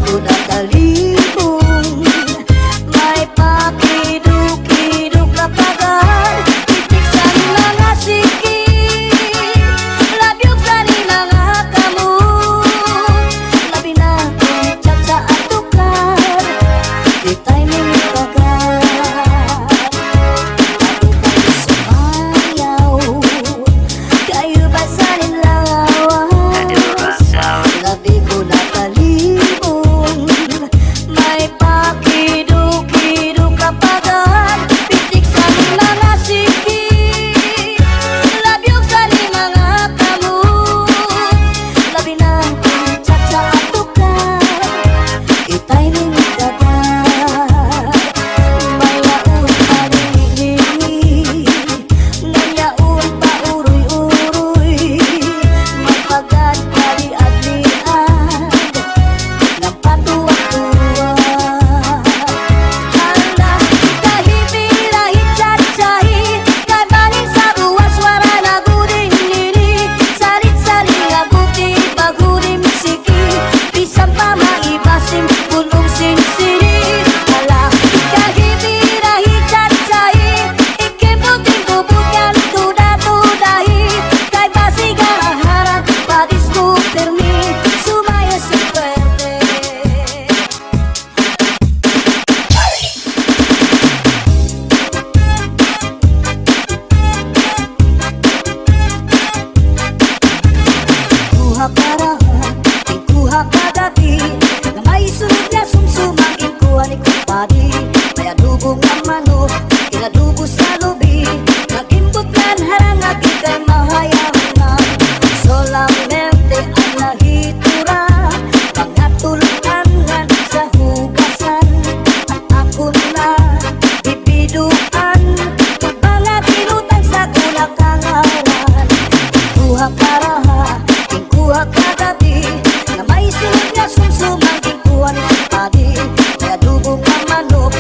ko nakalibong. May pakiduk-iduk na pagan, titik sa ni mga siki, labyog sa ni mga kamot. Labi na kung chat sa atukar, di tayo may kagat. Ako tayo sumayaw, kayo ba sa nilawas? Labi ko nakalibong, may pakiduk-iduk na pagan, pitik sa ni mga siki, labyog sa ni mga kamot. Labi na kung chat sa atukar, itay may nagdagan. May yaon pa ringi-ringi, nanyaon pa uroy-uroy, may pagad kali-adlian ng patuwa-tuwa. Hala, kahipirahit chat-sahi, kay bangin sa buwas wara na guding liri, salit-sali nga buti bagudim siki, bisan pa maibasim pulong sinsiri. Hala, kahipirahit chat-sahi, ikibuting kubukan tuda-tudahi, kay basiga harat padiskuter mi, sumaya si puwede. Kuha karahan, kuha kagabi, na may sunod na sumsumang kuha ni kumpadi. May adubong ng manok, inadubo sa lubi, nag-imbutlan harang at ikay mahayangan. Solamente ang nahitura, mga tulunan sa hugasan, at ako na bibiduan, pag mga tinutang sa kulakangaran. Kuha karaha, kuha kagabi, na may sunod na sumsumang kuha ni kumpadi. May adubong ng manok,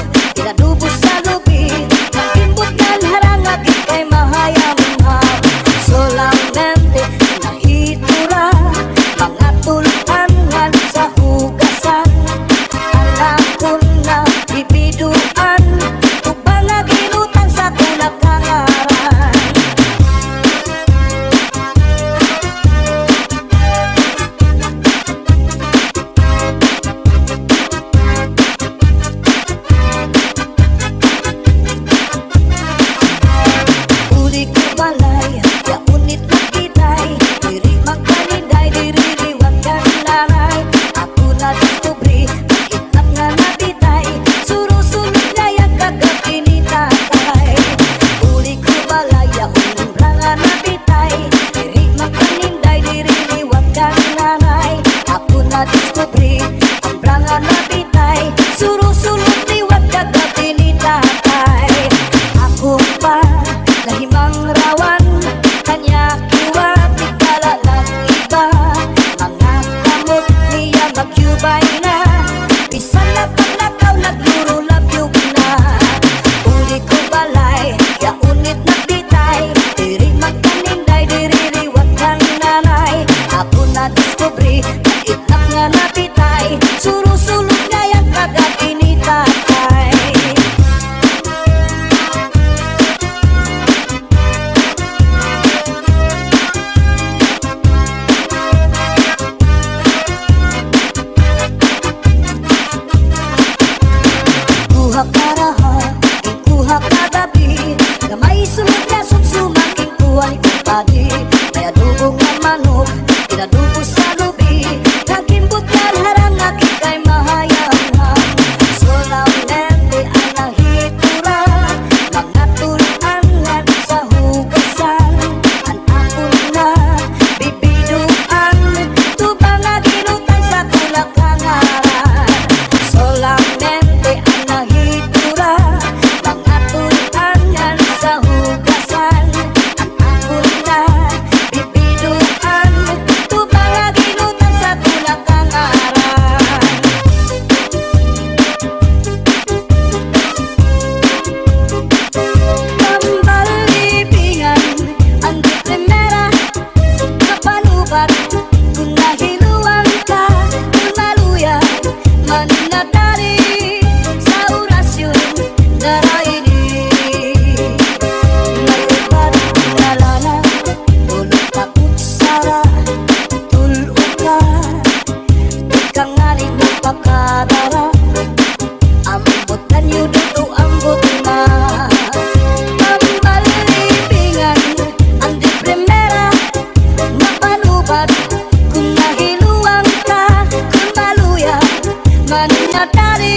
menyadari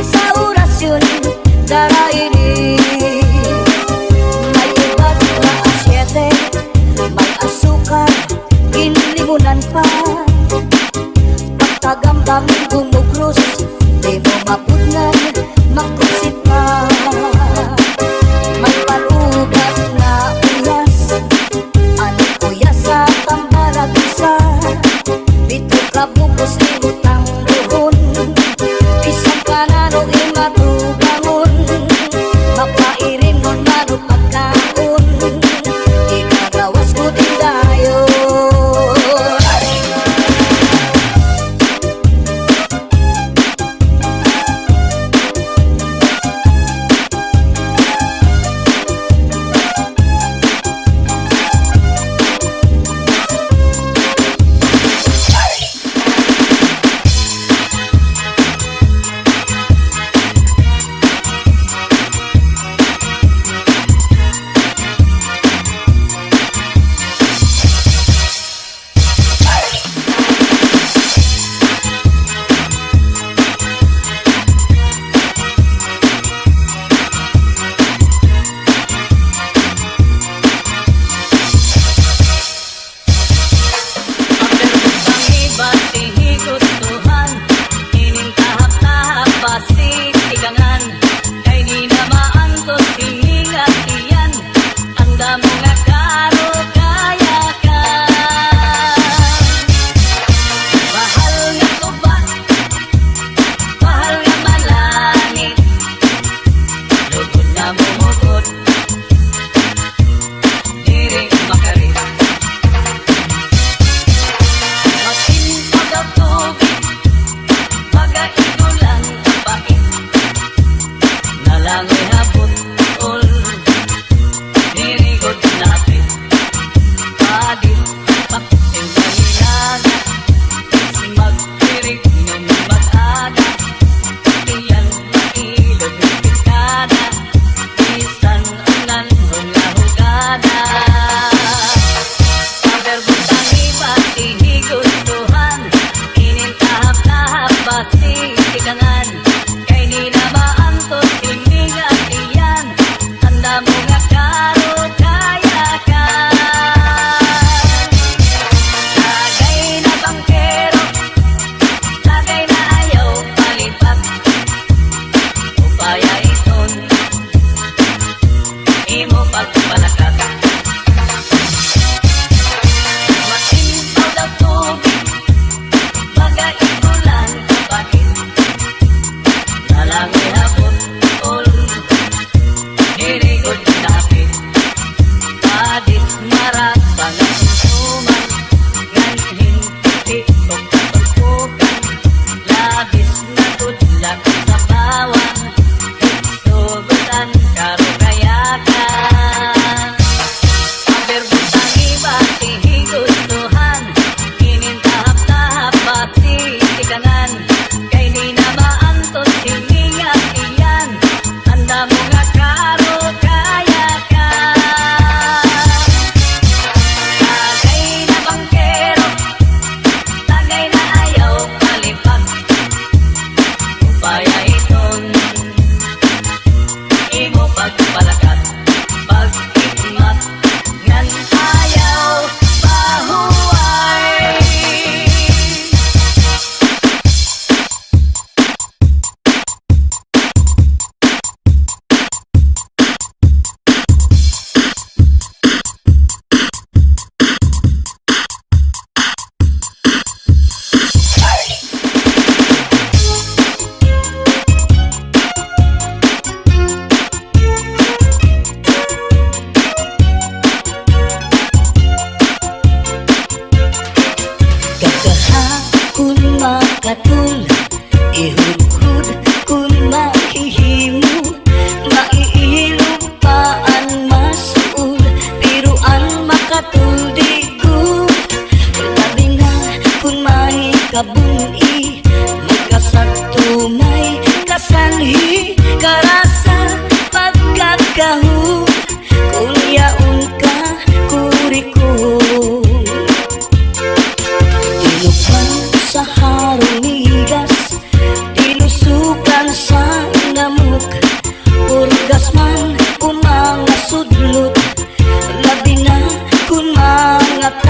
sa orasyon darah ini. May ubat na asyete, may asukar, kinlimunan pa. Pagkagambang gumugros, di mo mapudnan, magkusit pa. May palugat na uyas, ano uyas sa tambaragisa. Bito ka bukos imutang doon, isang kanano imatubangon. Mapairin mo mano pagkaon, ikagawas ko din dayon.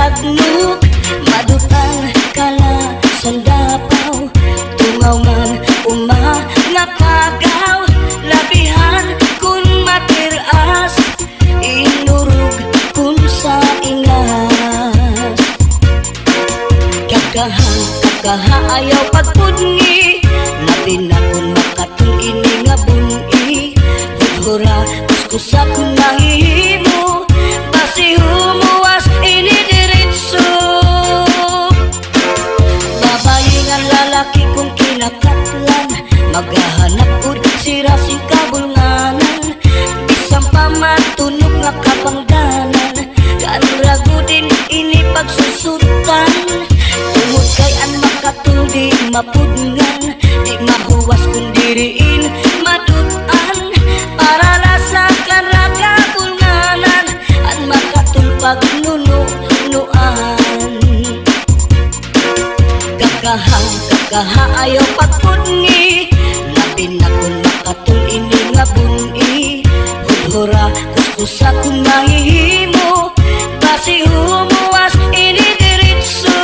tagnuk, madutan kala sandapaw, tungaw man nga kagaw, labihan kun matiras, inurug kun sa ingas. Kakaha ayaw pagpudngi, labi na kun makatun ini nga bungi. Hudhura kuskusa kun mahihimo, basi humuwas ini diritso. Babayi nga lalaki kung kinakatlan, maghahanap ud sira sing kabulnganan. Bisang pamatunog nga kapangdanan, kanragudin ini pagsusutan. Tungod kay an makatuldi mapudngan, di mahuwas kung diriin madutan. Para lasakan raga bulnganan, an makatulpag nunuan. Kakaha ayaw pagpudngi, labi na kun makatul ini nga bungi. Hudhura kuskusa kun mahihimo, basi humuwas ini diritso.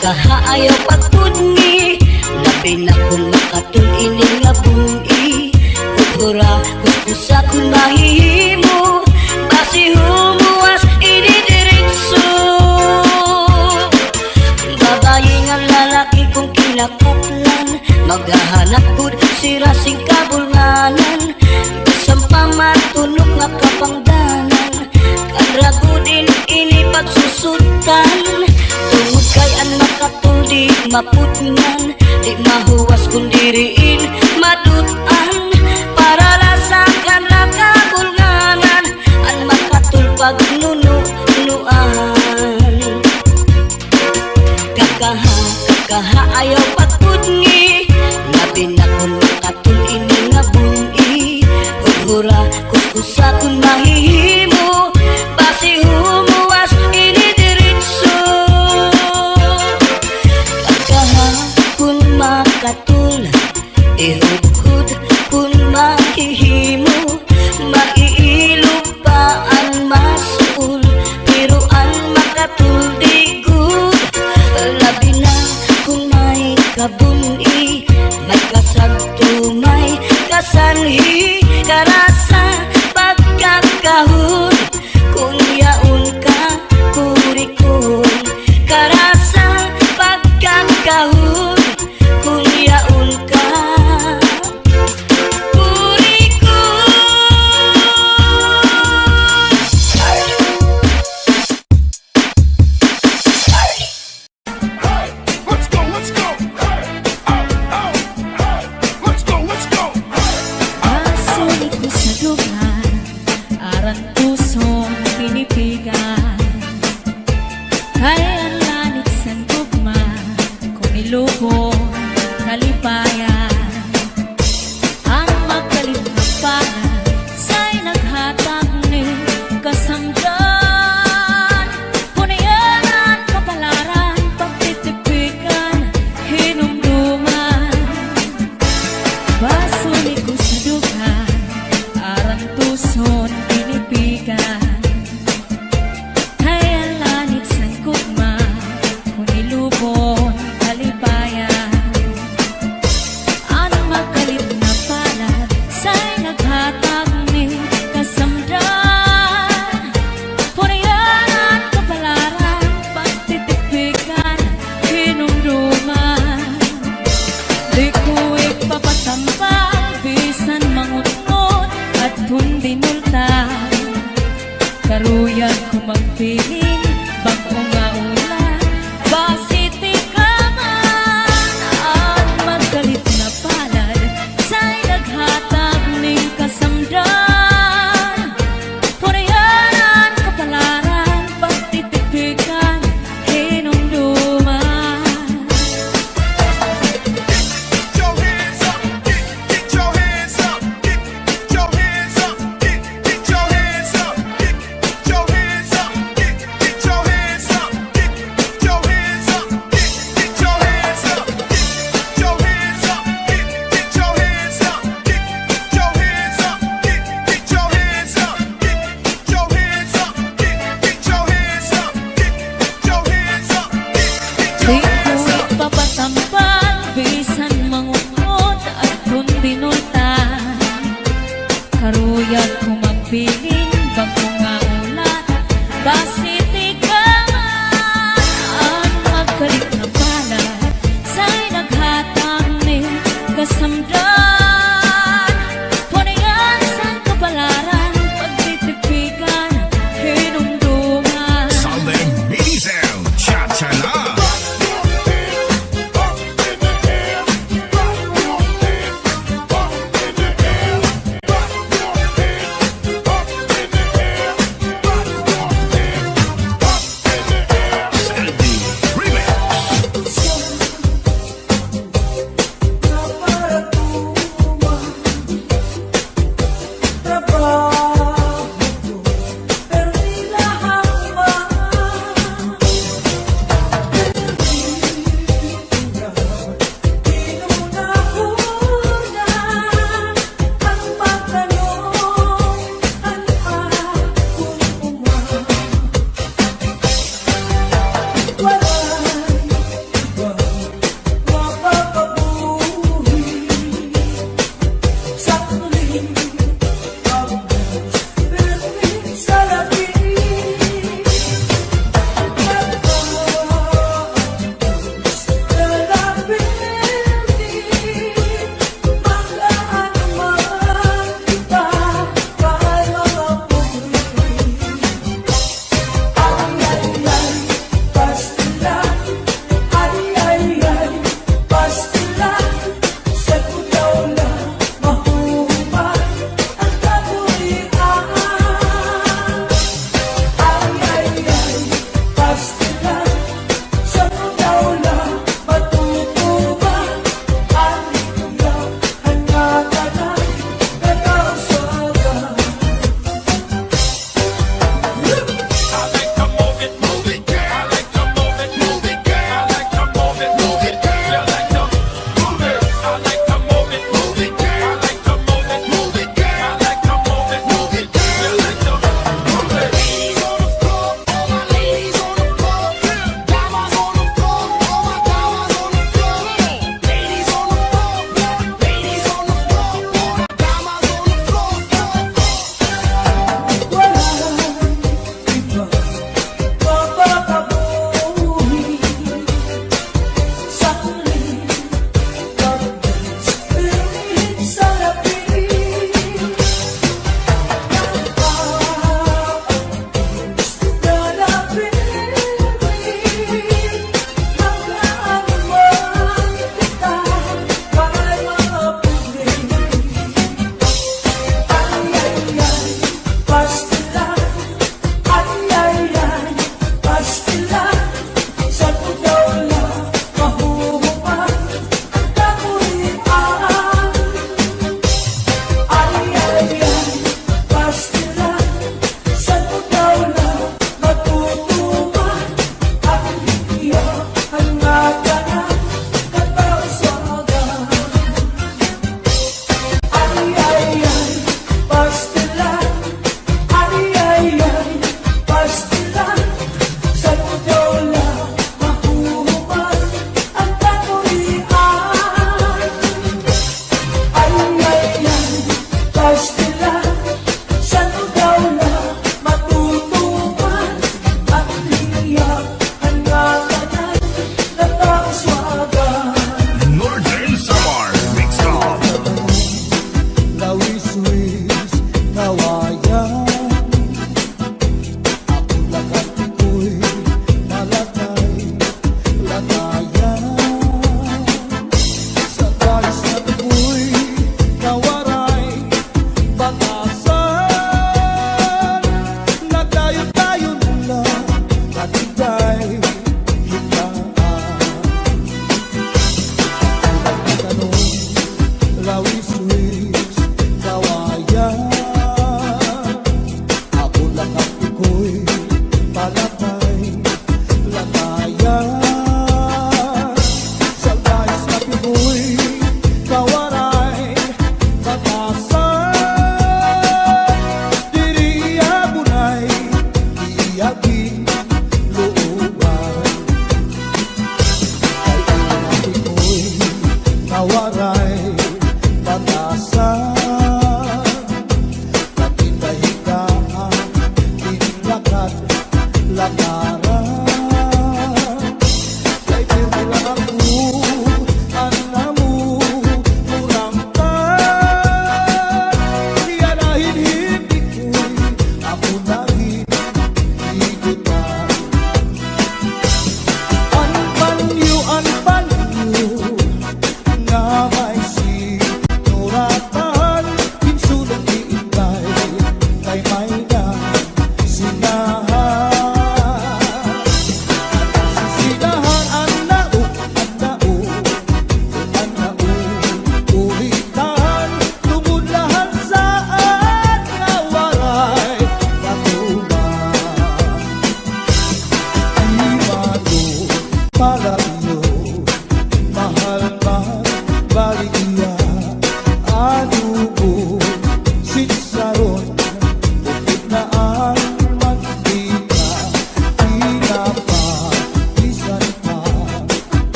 Kakaha ayaw pagpudngi, labi na kun makatul ini nga bungi. Hudhura kuskusa kun mahihimo, basi humuwas ini diritso. Babayi nga lalaki kung kinakatlan, maghahanap pud sira sing kabulnganan. Bisang pamatunog nga kapangdanan, kanragudin ini pagsusutan. Tungod kay an makatuldi mapudngan, di mahuwas kung diriin madutan. Para lasakan ra kabulnganan, an makatulpag nunuan. Kakaha ayaw pagpudngi, labi na kun makatul ini nga bungi. Hudhura kuskusa kun mahihimo, basi humuwas ini diritso. Kun makatul, ihudhud kun mahihimo, maiilupaan masul, biruan makatul digud. Labi na kun may kabuni, may kasagto may kasanhi, karasa pagkakahon, kung yaon ka kurikon. Karasa pagkakahon, kung yaon ka kurikon. Let's go, let's go. Let's go, let's go. Asulit ko sa lugar, aran pusong pinipigan. Kaya ang lanit sa gugma, kung ilubong kalipayan. Ang magkalipagpanan, sa'y naghatag ni kasanggan. Punayanan, kapalaran, pagtitipikan, hinumduman. Basulit ko sa dugan, aran tuson pinipigan. Kaya langit sa gugma, kung ilubon kalipayan.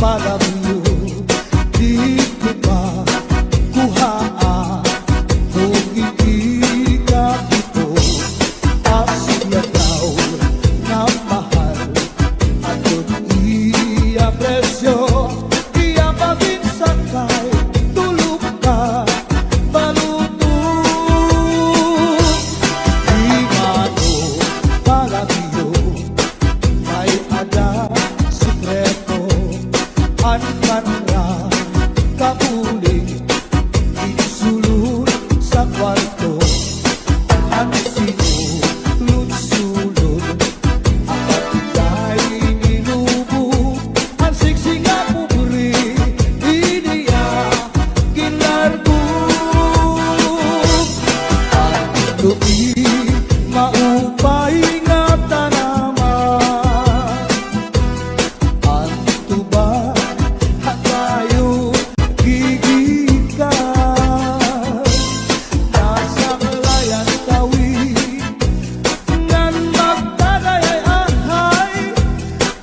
palamuyo di ko makuhaan kung hindi ka ito asya daw na mahal at kung i-apresyo i-apabinsan kay tulog ka balutong di mano palamuyo may ada sikreto an kanra kapuling isulod sa kwarto ang sinulod-sulod ang patigay ninubo ang siksing nga pupuri iniya kinargo ang lupi maupay nga tanaman ang tuba hatayo gigikan nasa kalayan tawid ngan magdagay-ahay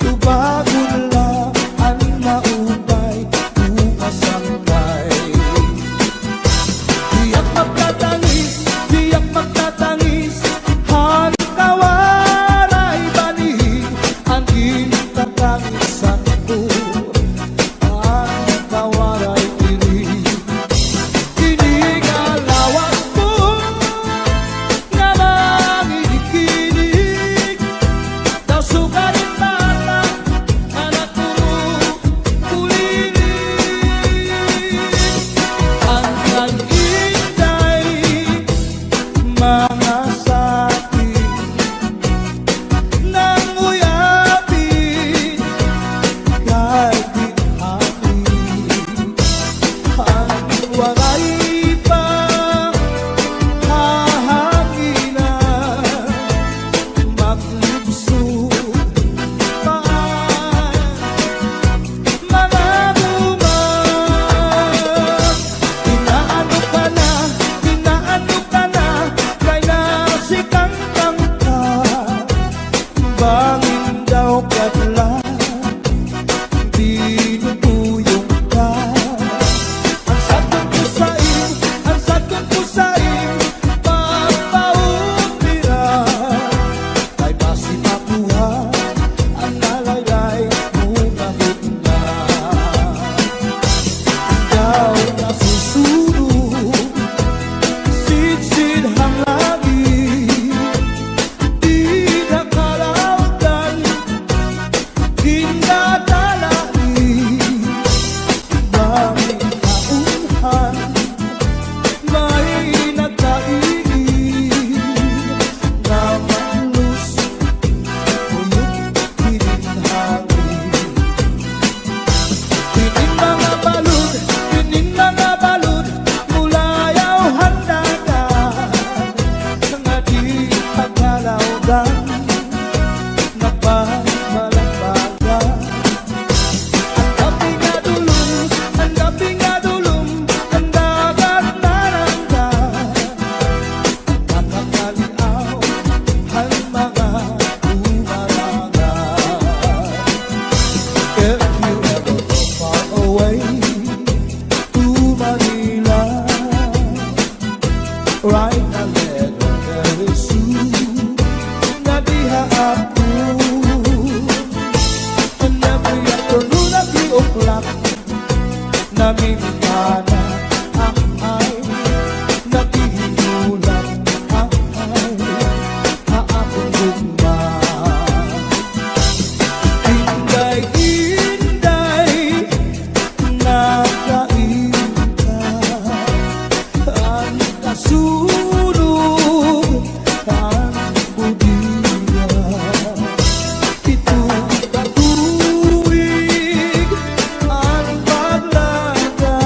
tubagon lang ang maupay umasangkay tiyak magtatangis han kawaray bani ang gintatangisan ko ang kawaray inigalawas mo nga mangikinig daw sugarin mata anak ko kulinig ang kag-inday mga sakit nang uyapin kahit di amin ang waray pa hahanginan maglubsog paan mga buman inaano ka na kay nasikang ka bangin daw katla dinutuyong ka ang sakong pusain papautira kay masipakuha ang nalaylay mungamit na daw nasusunod sidsid hang langit di nakalautan dinadalangin banging kaunhan may nagkaigin na maklus kuyog hininhangin Pining mga balud mulayaw handagan nga di pagkalawgan nagpamalambagan ang gabi nga dulong ang dagat naranggan nakakaliaw ang mga umarangan if you ever go far away to Manila, write a letter very soon. Nadiha ako, and every afternoon at 3 o'clock, namimigana ang ay, nagihinulang ang ay, haakong gugma. Inday-inday nakain ka ang kasulog ang budiya itong katuwig ang paglaga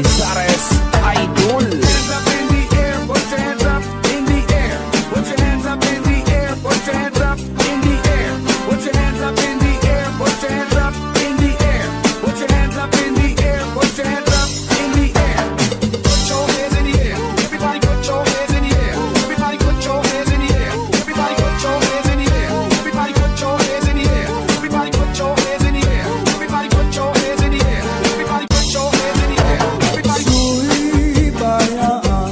Canizares Idol. Hands up in the air, put your hands up in the air. Put your hands up in the air, put your hands up in the air. Put your hands up in the air, put your hands up in the air. Put your hands up in the air, put your hands up in the air. Put your hands in the air. Everybody put your hands in the air. Everybody put your hands in the air. Everybody put your hands in the air. Everybody put your hands in the air. Everybody put your hands in the air. Everybody put your hands in the air. Everybody put your hands in the air. Everybody Ako'y bayaan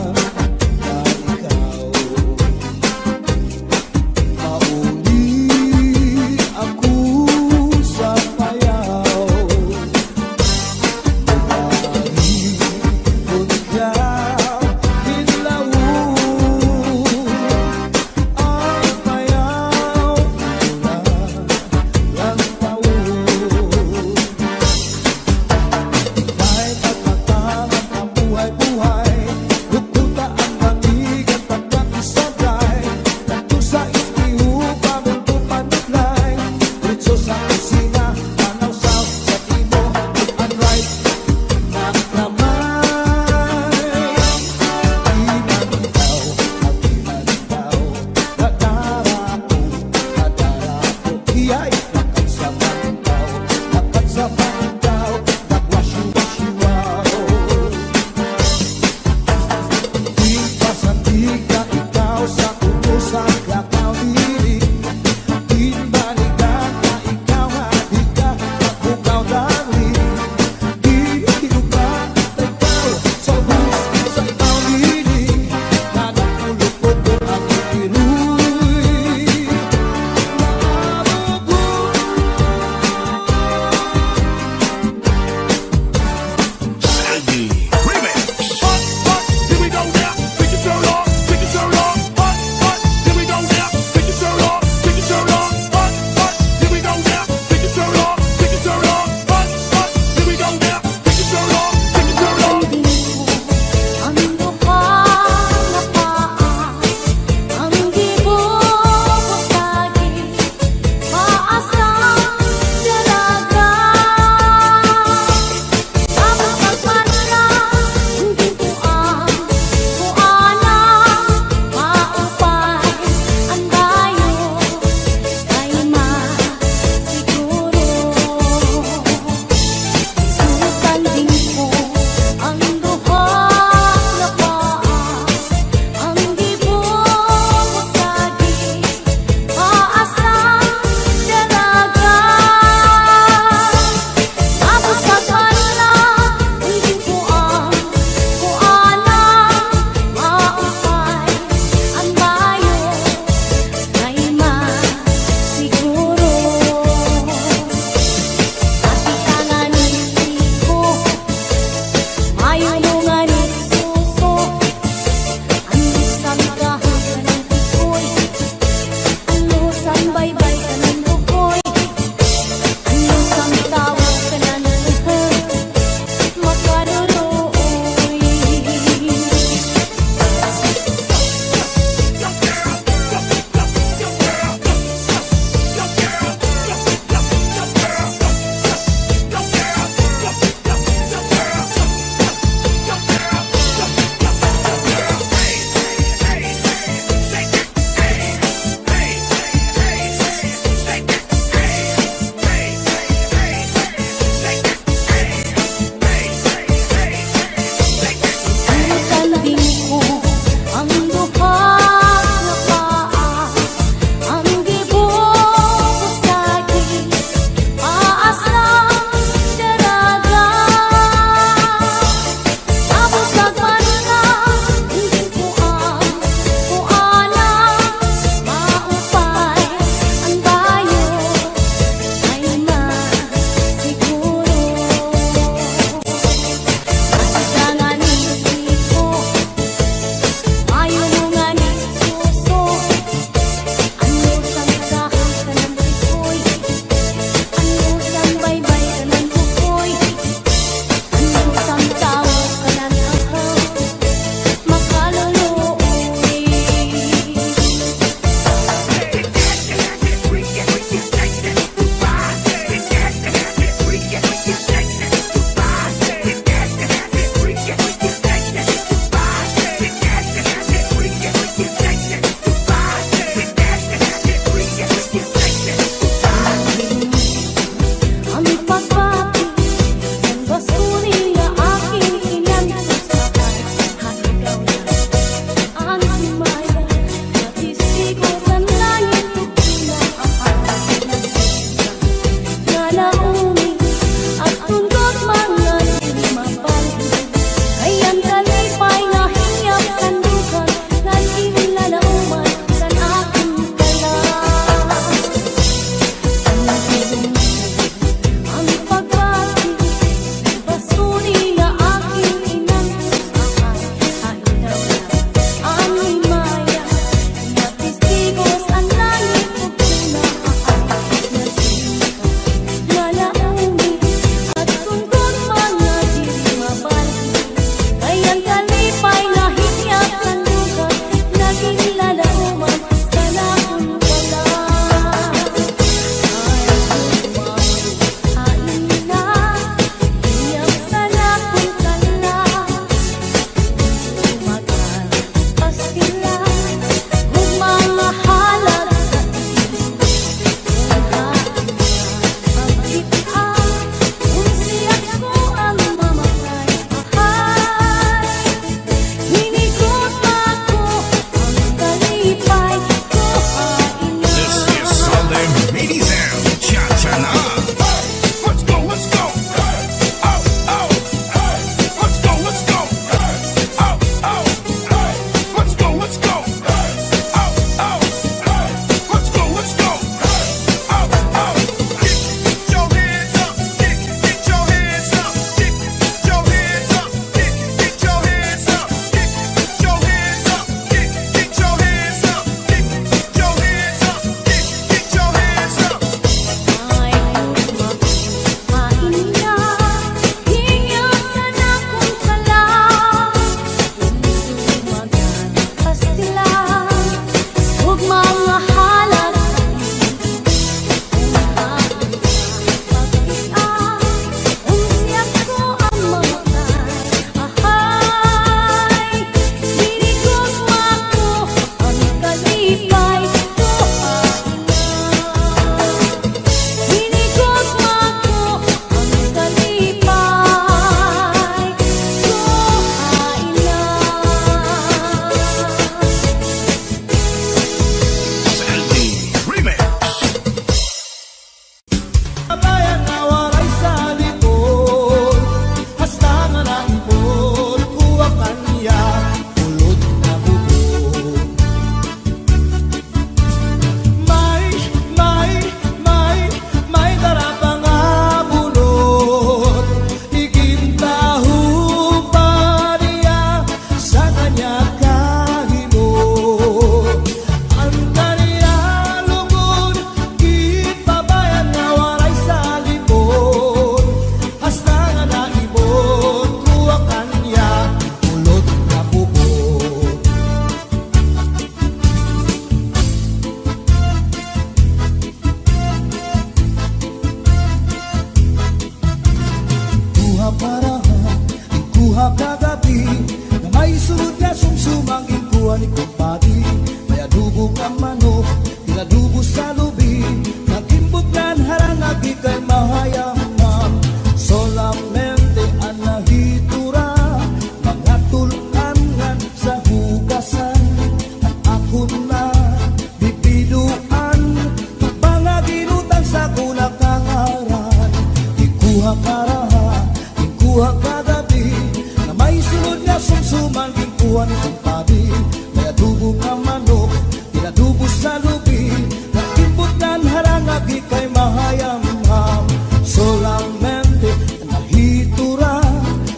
sulod nga sumsuman gingkuhan kong padi. May adubo nga manok, inadubo sa lubi. Nakibutan harangagi kay mahayam-ham. Solamente nahitura,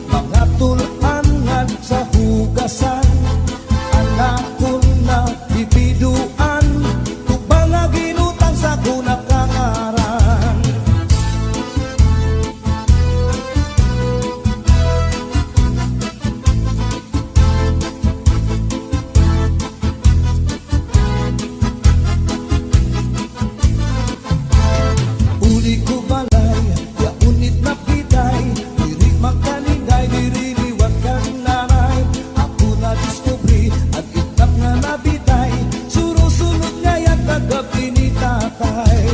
mga tulangan sa hugasan. Anak ko na bibiduan, tubang nga ginutang sa kunakangaran. Uli ko balay, ya unit na pitay. Diri magkaningay, diri liwat kang nanay. Ako na diskubri, at itap nga nabitay. Surusunod nga yung kagabi ni tatay.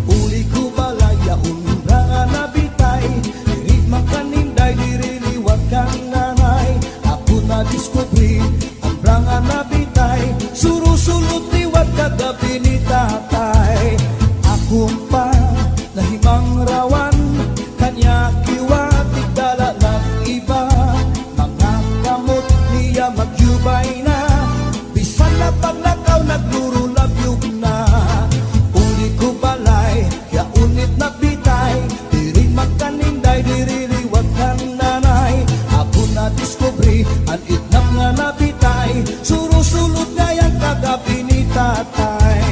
Uli ko balay, ya unit nga nabitay. Diri magkaninday, diri liwat kang nanay. Ako na diskubri, at nga nabitay. Surusunod liwat kagabi ni tatay. Akong pa nahimang rawan, kanya kiwatik dala ng iba. Mga kamot niya magyubay na, bisan na paglakaw nagluro labyog na. Uli ko balay, kaya unit na bitay. Diri magkaninday, diri liwat kang nanay. Ako na diskubri, ang itnap nga nabitay. Surusulot nga yung kagabi ni tatay.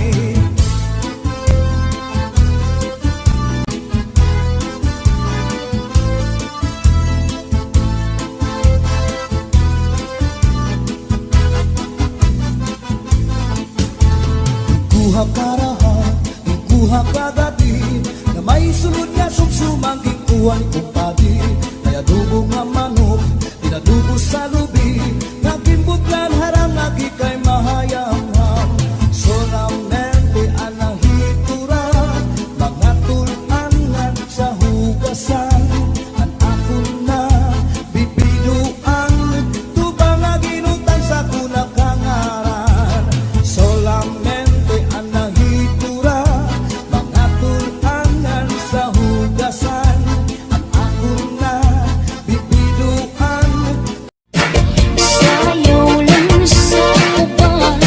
Ikuha karahan, ikuha kagabi, na may sulod nga sumsumang ikuha ni kumpadi. Kaya dugo nga manok, inadugo sa lubi, nagimbutlan harang lagi kay mahayam-ham. Solamente anahitura, mga tulangan sa hugasan. Ang ako na bibiduan, tubang nga ginutang sa kunakangaran. Solamente anahitura, mga tulangan sa hugasan. Ang ako na bibiduan. Sayaw lang sa uban,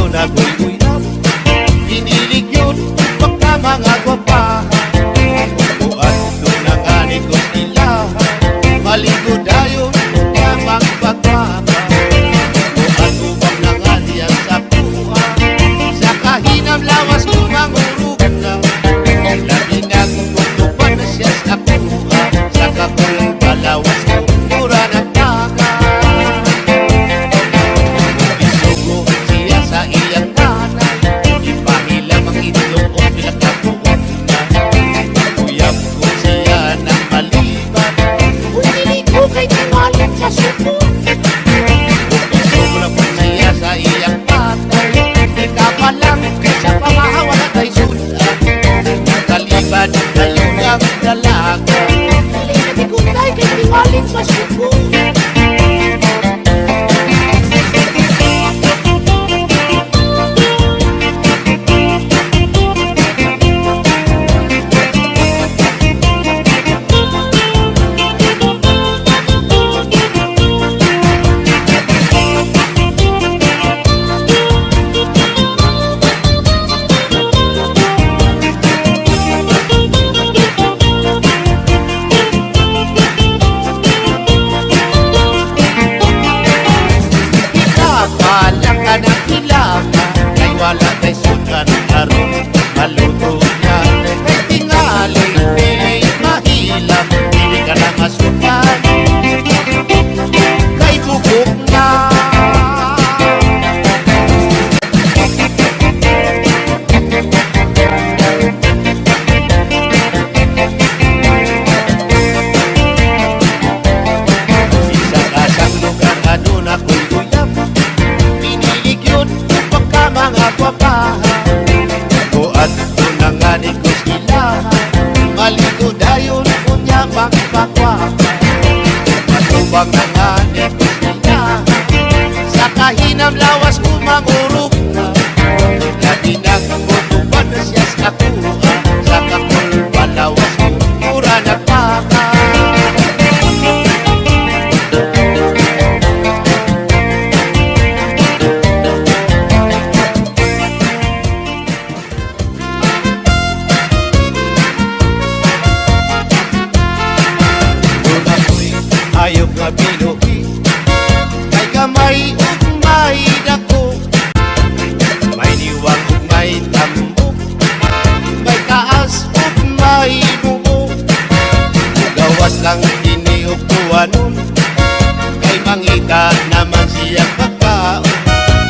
doon ako'y uyab. Pinilig yun pagka mga gwapahan. Buat doon ang ani ko sila. Maligo dayon kaya magpagpapa. Buat ubang na nga diyan sa kuha. Sa kahinam lawas kumangurog na. Labi ng tutupan na siya sa kuha. Sa kapul palawas ko mura ng taka. Isugo siya sa iyang nanay. Ipahilam ang itlog o pinakabuot na. Uyab ko siya ng maliban. Unili ko kay timalit sa suko. Isugo na po siya sa iyang tatay. Ikapalang kaysa pangahawa na kay sudan. Kaliban kayo ng dalaga. Hindi ko tayo kay timalit sa suko. Palang ka ng hilaka. Kay wala kay sudan karon maluto na. Kay tingali pili mahilap. Pili ka na masukan. Kay bubog na. Isa kasang lugar adun ako'y uyab. Pinilig yun pagka mga gwapahan. Buat doon ang ani ko sila. Maligo dayon kunya magpakwapa. Matubang ang ani ko sila. Sa kahinam lawas kumangurog na. Lagi na kutupan na siya sa kuha. Sa kapul palawas ko mura nagpaka. Ayok nga binuhi. Kay kamay ug may dako. May niwang ug may tambok. May taas ug may buo. Gawas lang kini ug tuwanon. Kay mangita naman siyang pagkaon.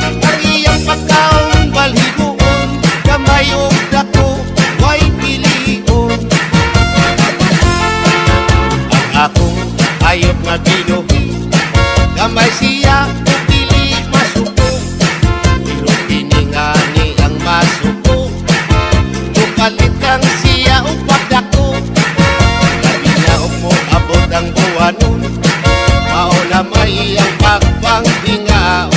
Ang iyang pagkaon balhigoon. Kamay ug dako way pilion. Ang akong ayok nga binuhi. Gamay siya kung dili masuko. Pero piningani ang masuko. Tukalit kang siya o pagdako. Labi na mo abot ang buwanon. Mauna may ang pagpanghingaon.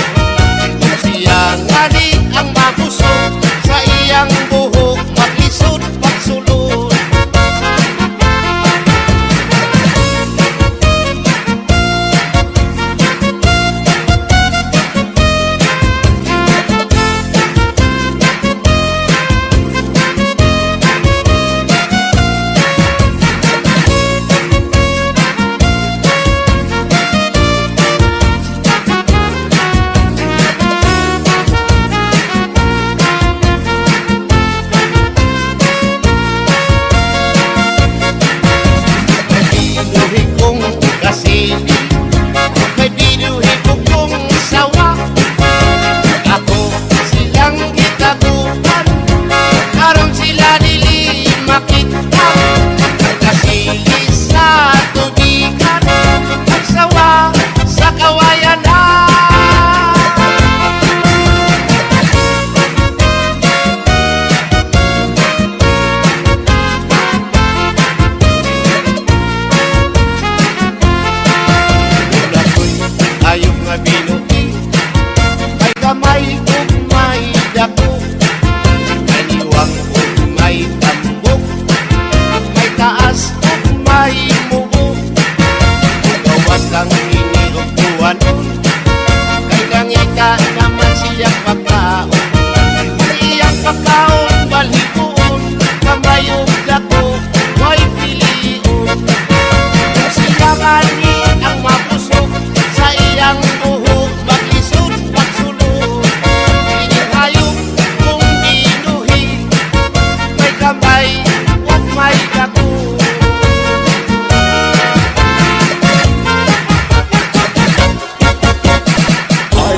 Kung siya ngani ang mabusog. Sa iyang buhok maglisod pagsulod.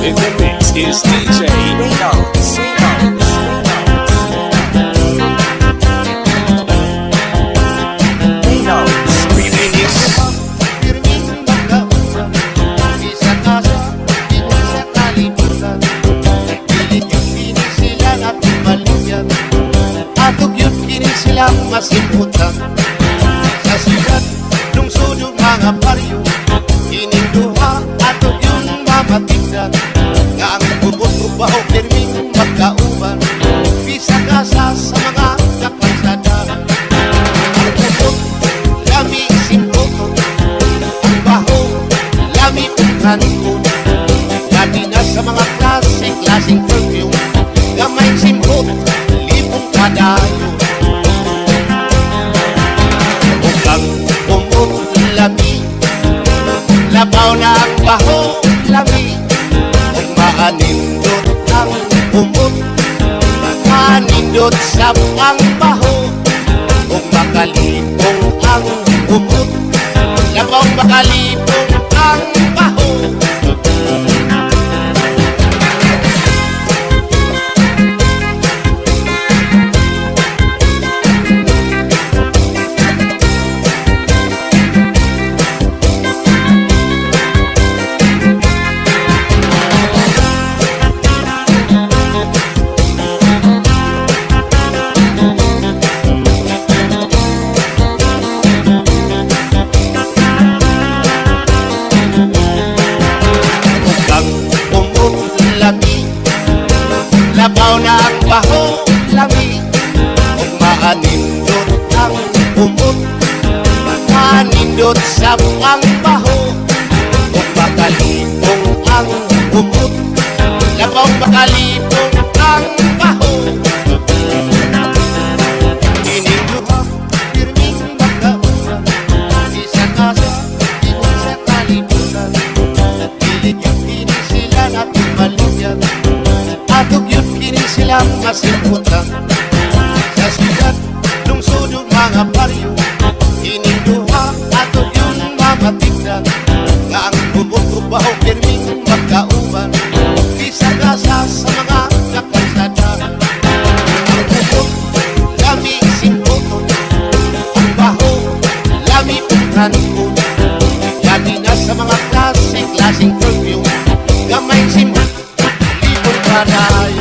In the mix is DJ Pininig ko pirming magkausan Isa kasa, hindi sa kalibutan Pilit yung kini sila at maligyan Atog yun kini silang masimputan Sa sigat, lungsod yung mga baryo Kining duha, atog yun mamatigdan Nga ang bubot-bubaho pirming magkauban Bisa kasa sa mga kapansadan Ang bubot, lami simputon Ang baho, lami kanikon Lami na sa mga klaseng perfume Gamay simpot, libong kadayo Ukang umot, lami Labaw na ang baho, lami Kung maanindot ang umot Maanindot sa ang baho Kung makalipong ang umot Labaw makalipong ang baho Ukang umot, lami Labaw na ang baho, lami Kung maanindot ang umot Maanindot sa ang baho Kung makalipong ang umot Labaw makalipong ang baho Kining duha, pirming magkausan Isa kasa, hindi sa kalibutan Pilit yung kini sila natin maligyan Atog yun kini silang masimputan Sa sigat, lungsod yung mga baryo Kining duha, atog yun mamatigdan Nga ang bubot-bubaho pirming magkauban Bisa kasa sa mga kapansadan Ang bubot, lami simputon Ang baho, lami kanikon Lagi na sa mga klaseng perfume Gamay simpot, libong kadayo